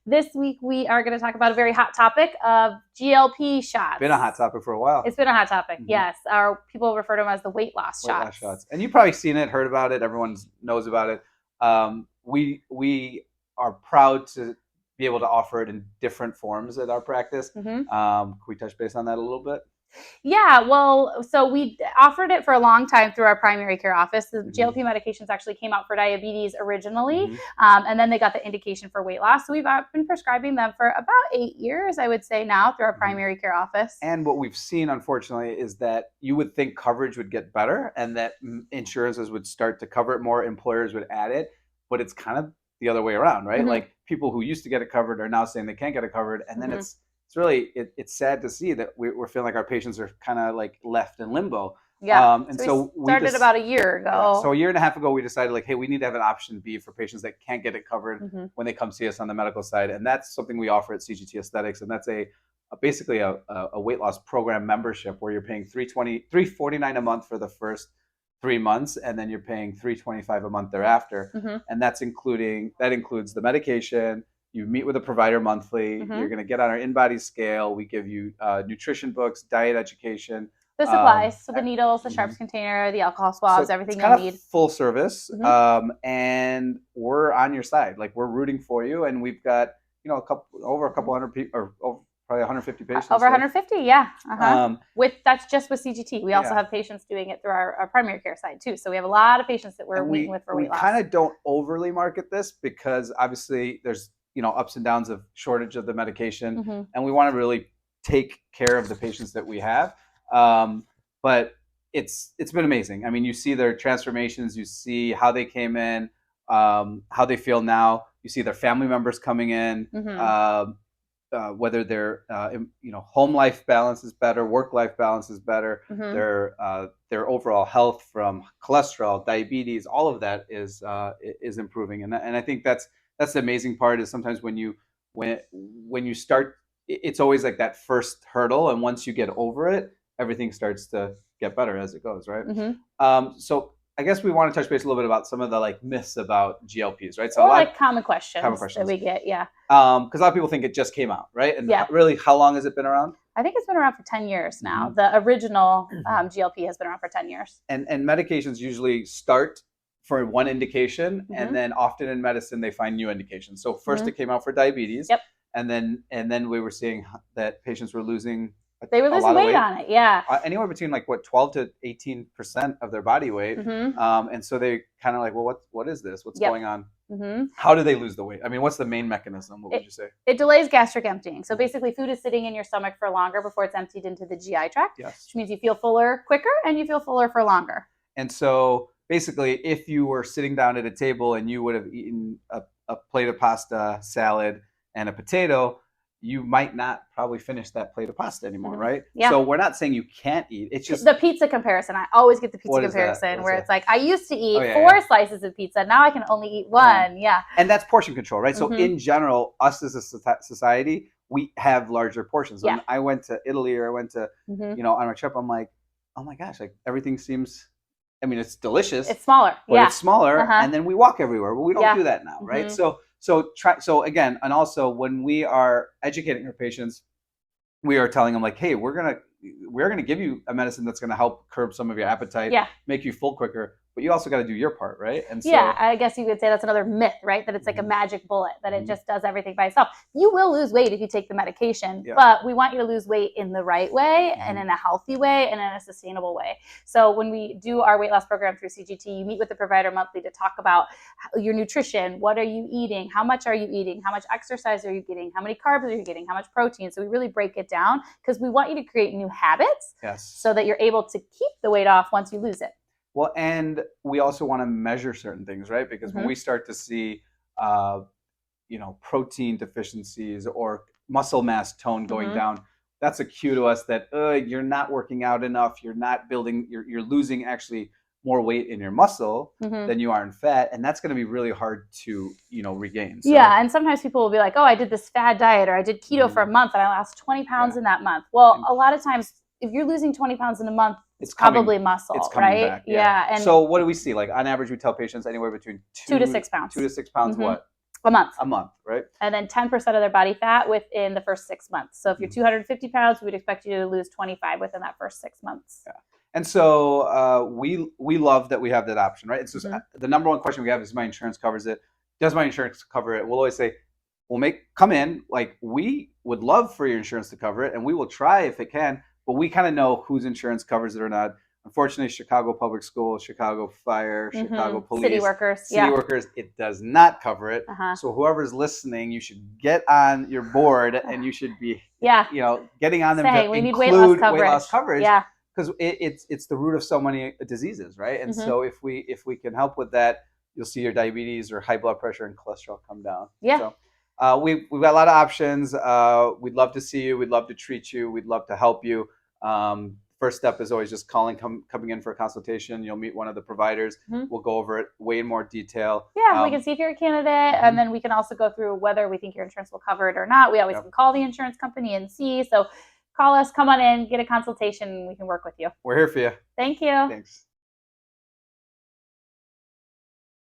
This week we are going to talk about a very hot topic of GLP shots. Been a hot topic for a while. It's been a hot topic, yes. Our people refer to them as the weight loss shots. And you've probably seen it, heard about it. Everyone knows about it. We are proud to be able to offer it in different forms at our practice. Can we touch base on that a little bit? Yeah, well, so we offered it for a long time through our primary care office. The GLP medications actually came out for diabetes originally, and then they got the indication for weight loss. So we've been prescribing them for about 8 years, I would say now, through our primary care office. And what we've seen, unfortunately, is that you would think coverage would get better and that insurances would start to cover it more, employers would add it, but it's kind of the other way around, right? Like people who used to get it covered are now saying they can't get it covered, and then it's really it's sad to see that we're feeling like our patients are kind of like left in limbo. Yeah. And so we started about a year ago. Yeah, so a year and a half ago, we decided like, hey, we need to have an option B for patients that can't get it covered when they come see us on the medical side, and that's something we offer at CGT Aesthetics, and that's basically a weight loss program membership where you're paying $349 a month for the first 3 months, and then you're paying $325 a month thereafter, and that includes the medication. You meet with a provider monthly. You're going to get on our InBody scale. We give you nutrition books, diet education. The supplies, so the needles, the sharps container, the alcohol swabs, everything you'll need. Full service, and we're on your side. Like, we're rooting for you, and we've got over a couple hundred people, or probably 150 patients. Over 150, yeah. That's just with CGT. We also have patients doing it through our primary care side too. So we have a lot of patients that we're meeting with for weight loss. We kind of don't overly market this because obviously there's ups and downs of shortage of the medication, and we want to really take care of the patients that we have. But it's been amazing. I mean, you see their transformations, you see how they came in, how they feel now. You see their family members coming in, whether their home life balance is better, work life balance is better, their overall health from cholesterol, diabetes, all of that is improving, and I think that's the amazing part is sometimes when you start, it's always like that first hurdle, and once you get over it, everything starts to get better as it goes, right? So I guess we want to touch base a little bit about some of the myths about GLPs, right? So common questions that we get, because a lot of people think it just came out, right? And really, how long has it been around? I think it's been around for 10 years now. The original GLP has been around for 10 years. And medications usually start for one indication, and then often in medicine they find new indications. So first it came out for diabetes, and then we were seeing that patients were losing. They were losing weight on it, anywhere between 12 to 18% of their body weight, and so they kind of like, well, what is this? What's going on? How do they lose the weight? I mean, what's the main mechanism? What would you say? It delays gastric emptying. So basically, food is sitting in your stomach for longer before it's emptied into the GI tract, which means you feel fuller quicker and you feel fuller for longer. And so basically, if you were sitting down at a table and you would have eaten a plate of pasta, salad, and a potato, you might not probably finish that plate of pasta anymore, right? Yeah. So we're not saying you can't eat. It's just the pizza comparison. I always get the pizza comparison where it's like, I used to eat 4 slices of pizza. Now I can only eat 1. And that's portion control, right? So in general, us as a society, we have larger portions. When I went to Italy or I went to, on my trip, I'm like, oh my gosh, like everything seems, I mean, it's delicious. It's smaller. But it's smaller. And then we walk everywhere. But we don't do that now, right? So again, and also when we are educating our patients, we are telling them like, hey, we're gonna give you a medicine that's gonna help curb some of your appetite, make you full quicker, but you also got to do your part, right? And so, I guess you could say that's another myth, right? That it's like a magic bullet, that it just does everything by itself. You will lose weight if you take the medication, but we want you to lose weight in the right way and in a healthy way and in a sustainable way. So when we do our weight loss program through CGT, you meet with the provider monthly to talk about your nutrition. What are you eating? How much are you eating? How much exercise are you getting? How many carbs are you getting? How much protein? So we really break it down because we want you to create new habits so that you're able to keep the weight off once you lose it. Well, and we also want to measure certain things, right? Because when we start to see, protein deficiencies or muscle mass tone going down, that's a cue to us that you're not working out enough. You're not building. You're losing actually more weight in your muscle than you are in fat, and that's going to be really hard to regain. So, and sometimes people will be like, oh, I did this fad diet or I did keto for a month and I lost 20 pounds in that month. Well, a lot of times, if you're losing 20 pounds in a month, it's probably muscle, right? Back, And so what do we see? Like on average, we tell patients anywhere between 2 to 6 pounds. 2 to 6 pounds what? A month. A month, right? And then 10% of their body fat within the first 6 months. So if you're 250 pounds, we would expect you to lose 25 within that first 6 months. Yeah. And so we love that we have that option, right? It's just the number one question we have is, my insurance covers it? Does my insurance cover it? We'll always say, come in. Like, we would love for your insurance to cover it, and we will try if it can, but we kind of know whose insurance covers it or not. Unfortunately, Chicago Public Schools, Chicago Fire, Chicago Police, city workers, it does not cover it. So whoever's listening, you should get on your board, and you should be, getting on them to we need include weight loss coverage. Yeah, because it's the root of so many diseases, right? And so if we can help with that, you'll see your diabetes or high blood pressure and cholesterol come down. Yeah. So we've got a lot of options. We'd love to see you. We'd love to treat you. We'd love to help you. First step is always just coming in for a consultation. You'll meet one of the providers. We'll go over it way in more detail. Yeah, we can see if you're a candidate, and then we can also go through whether we think your insurance will cover it or not. We always can call the insurance company and see. So call us, come on in, get a consultation, and we can work with you. We're here for you. Thank you. Thanks.